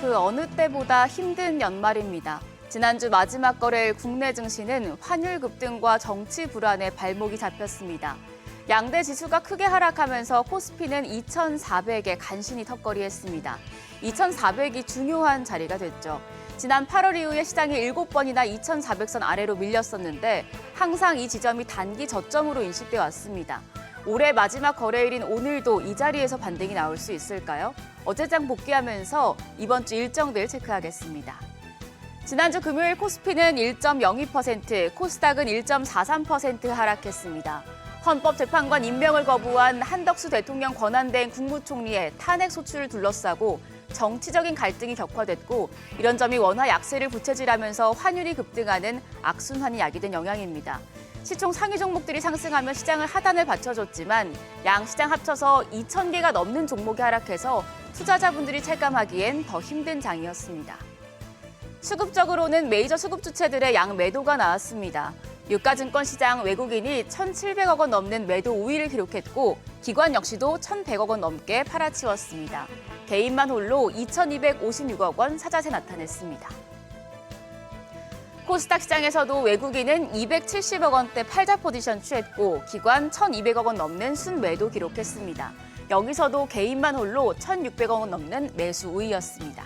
그 어느 때보다 힘든 연말입니다. 지난주 마지막 거래일 국내 증시는 환율 급등과 정치 불안에 발목이 잡혔습니다. 양대 지수가 크게 하락하면서 코스피는 2,400에 간신히 턱걸이했습니다. 2,400이 중요한 자리가 됐죠. 지난 8월 이후에 시장이 7번이나 2,400선 아래로 밀렸었는데 항상 이 지점이 단기 저점으로 인식돼 왔습니다. 올해 마지막 거래일인 오늘도 이 자리에서 반등이 나올 수 있을까요? 어제장 복귀하면서 이번 주 일정들 체크하겠습니다. 지난주 금요일 코스피는 1.02%, 코스닥은 1.43% 하락했습니다. 헌법재판관 임명을 거부한 한덕수 대통령 권한대행 국무총리의 탄핵 소추를 둘러싸고 정치적인 갈등이 격화됐고 이런 점이 원화 약세를 부채질하면서 환율이 급등하는 악순환이 야기된 영향입니다. 시총 상위 종목들이 상승하며 시장을 하단을 받쳐줬지만 양 시장 합쳐서 2,000개가 넘는 종목이 하락해서 투자자분들이 체감하기엔 더 힘든 장이었습니다. 수급적으로는 메이저 수급 주체들의 양 매도가 나왔습니다. 유가증권 시장 외국인이 1,700억 원 넘는 매도 우위를 기록했고 기관 역시도 1,100억 원 넘게 팔아치웠습니다. 개인만 홀로 2,256억 원 사자세 나타냈습니다. 코스닥 시장에서도 외국인은 270억 원대 팔자 포지션 취했고 기관 1,200억 원 넘는 순매도 기록했습니다. 여기서도 개인만 홀로 1,600억 원 넘는 매수 우위였습니다.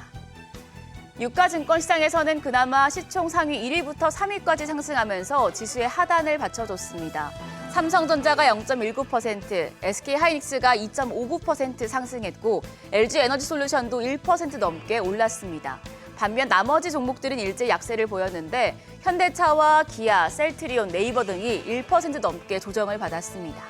유가증권 시장에서는 그나마 시총 상위 1위부터 3위까지 상승하면서 지수의 하단을 받쳐줬습니다. 삼성전자가 0.19%, SK하이닉스가 2.59% 상승했고 LG에너지솔루션도 1% 넘게 올랐습니다. 반면 나머지 종목들은 일제 약세를 보였는데 현대차와 기아, 셀트리온, 네이버 등이 1% 넘게 조정을 받았습니다.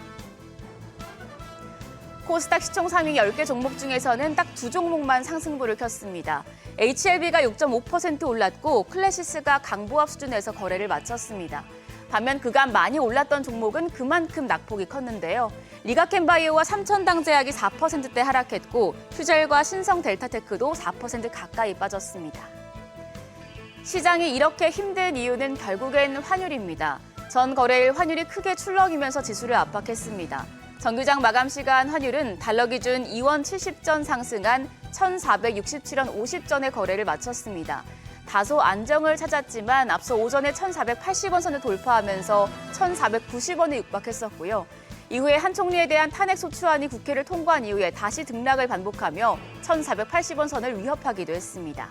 코스닥 시총 상위 10개 종목 중에서는 딱 2종목만 상승부를 켰습니다. HLB가 6.5% 올랐고 클래시스가 강보합 수준에서 거래를 마쳤습니다. 반면 그간 많이 올랐던 종목은 그만큼 낙폭이 컸는데요. 리가켄바이오와 삼천당제약이 4%대 하락했고 휴젤과 신성델타테크도 4% 가까이 빠졌습니다. 시장이 이렇게 힘든 이유는 결국엔 환율입니다. 전 거래일 환율이 크게 출렁이면서 지수를 압박했습니다. 정규장 마감 시간 환율은 달러 기준 2원 70전 상승한 1,467원 50전의 거래를 마쳤습니다. 다소 안정을 찾았지만 앞서 오전에 1,480원 선을 돌파하면서 1,490원에 육박했었고요. 이후에 한 총리에 대한 탄핵 소추안이 국회를 통과한 이후에 다시 등락을 반복하며 1,480원 선을 위협하기도 했습니다.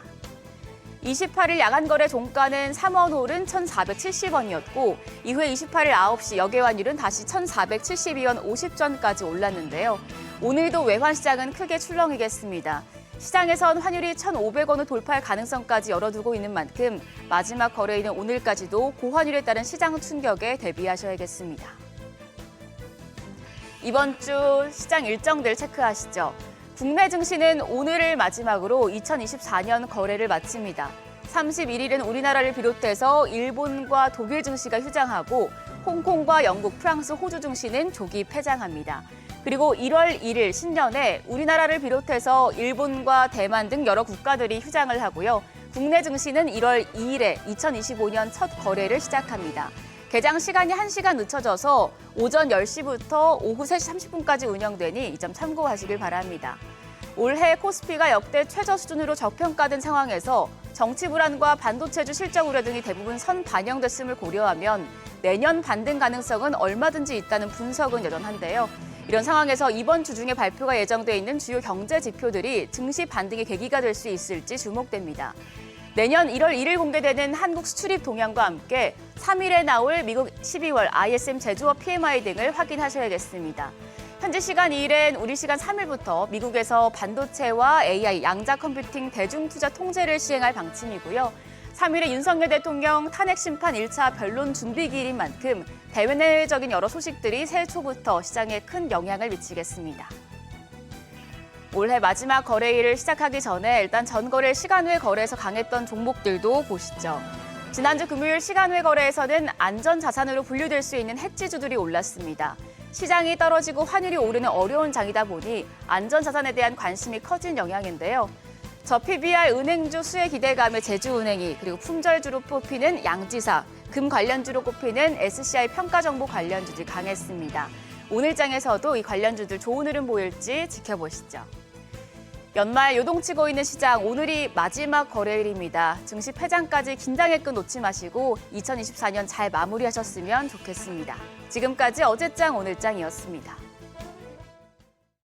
28일 야간 거래 종가는 3원 오른 1,470원이었고 이후에 28일 9시 역외 환율은 다시 1,472원 50전까지 올랐는데요. 오늘도 외환 시장은 크게 출렁이겠습니다. 시장에선 환율이 1,500원을 돌파할 가능성까지 열어두고 있는 만큼 마지막 거래일은 오늘까지도 고환율에 따른 시장 충격에 대비하셔야겠습니다. 이번 주 시장 일정들 체크하시죠. 국내 증시는 오늘을 마지막으로 2024년 거래를 마칩니다. 31일은 우리나라를 비롯해서 일본과 독일 증시가 휴장하고 홍콩과 영국, 프랑스, 호주 증시는 조기 폐장합니다. 그리고 1월 1일 신년에 우리나라를 비롯해서 일본과 대만 등 여러 국가들이 휴장을 하고요. 국내 증시는 1월 2일에 2025년 첫 거래를 시작합니다. 개장 시간이 1시간 늦춰져서 오전 10시부터 오후 3시 30분까지 운영되니 이 점 참고하시길 바랍니다. 올해 코스피가 역대 최저 수준으로 저평가된 상황에서 정치 불안과 반도체주 실적 우려 등이 대부분 선반영됐음을 고려하면 내년 반등 가능성은 얼마든지 있다는 분석은 여전한데요. 이런 상황에서 이번 주 중에 발표가 예정돼 있는 주요 경제 지표들이 증시 반등의 계기가 될 수 있을지 주목됩니다. 내년 1월 1일 공개되는 한국 수출입 동향과 함께 3일에 나올 미국 12월 ISM 제조업 PMI 등을 확인하셔야겠습니다. 현지 시간 2일엔 우리 시간 3일부터 미국에서 반도체와 AI, 양자 컴퓨팅 대중투자 통제를 시행할 방침이고요. 3일에 윤석열 대통령 탄핵 심판 1차 변론 준비 기일인 만큼 대내외적인 여러 소식들이 새해 초부터 시장에 큰 영향을 미치겠습니다. 올해 마지막 거래일을 시작하기 전에 일단 전 거래일 시간 외 거래에서 강했던 종목들도 보시죠. 지난주 금요일 시간 외 거래에서는 안전자산으로 분류될 수 있는 해지주들이 올랐습니다. 시장이 떨어지고 환율이 오르는 어려운 장이다 보니 안전자산에 대한 관심이 커진 영향인데요. 저 PBR 은행주 수혜 기대감의 제주은행이 그리고 품절주로 뽑히는 양지사, 금 관련주로 꼽히는 SCI 평가정보 관련주들 강했습니다. 오늘 장에서도 이 관련주들 좋은 흐름 보일지 지켜보시죠. 연말 요동치고 있는 시장, 오늘이 마지막 거래일입니다. 증시 폐장까지 긴장의 끈 놓지 마시고 2024년 잘 마무리하셨으면 좋겠습니다. 지금까지 어제장 오늘장이었습니다.